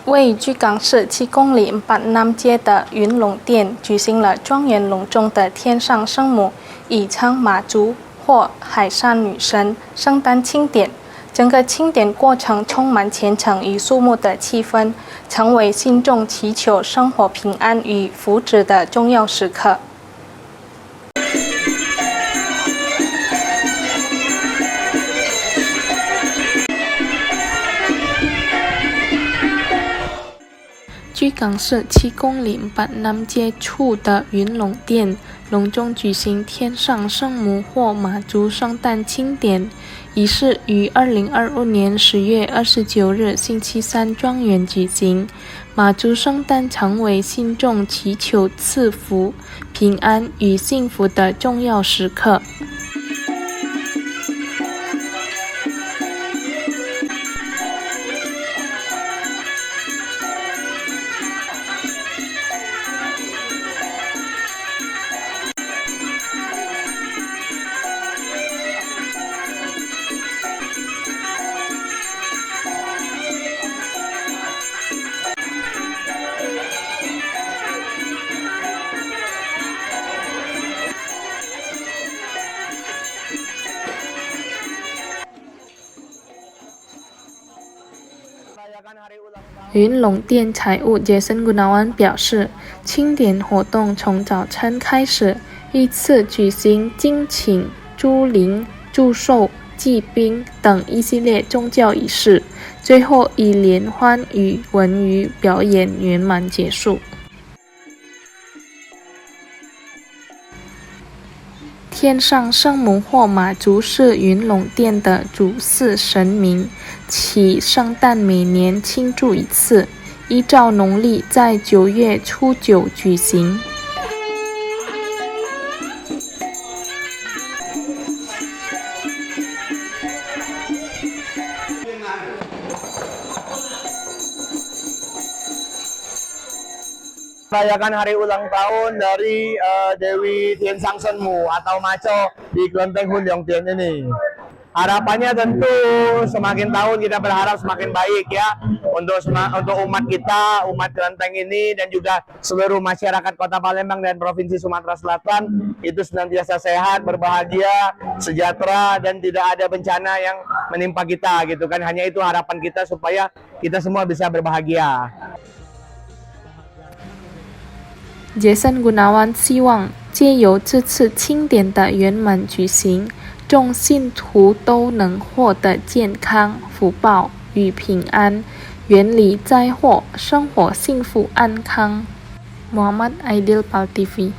位于巨港市7公里板南街的云龙殿举行了庄严隆重的天上圣母以称马祖或海上女神圣诞庆典。整个庆典过程充满虔诚与肃穆的气氛，成为信众祈求生活平安与福祉的重要时刻。巨港市7公里板南街处的云龙殿隆重举行天上圣母或马祖圣诞庆典仪式，于2025年10月29日星期三庄园举行。马祖圣诞成为信众祈求赐福、平安与幸福的重要时刻。云龙殿财务Jason Gunawan表示，庆典活动从早晨开始，依次举行敬请、祝灵、祝寿、祭宾等一系列宗教仪式，最后以联欢与文娱表演圆满结束。天上圣母或马祖是云龙殿的主祀神明，其圣诞每年庆祝一次，依照农历在9月初9举行。Merayakan hari ulang tahun dari Dewi Tien Sang Senmu atau Maco di Kelenteng Hundeong Tien ini. Harapannya tentu semakin tahun kita berharap semakin baik ya untuk umat kita, umat Kelenteng ini dan juga seluruh masyarakat Kota Palembang dan Provinsi Sumatera Selatan itu senantiasa sehat, berbahagia, sejahtera dan tidak ada bencana yang menimpa kita gitu kan. Hanya itu harapan kita supaya kita semua bisa berbahagia. Jason Gunawan 希望借由这次庆典的圆满举行，众信徒都能获得健康、福报与平安，远离灾祸，生活幸福安康。Muhammad Aidil Pal TV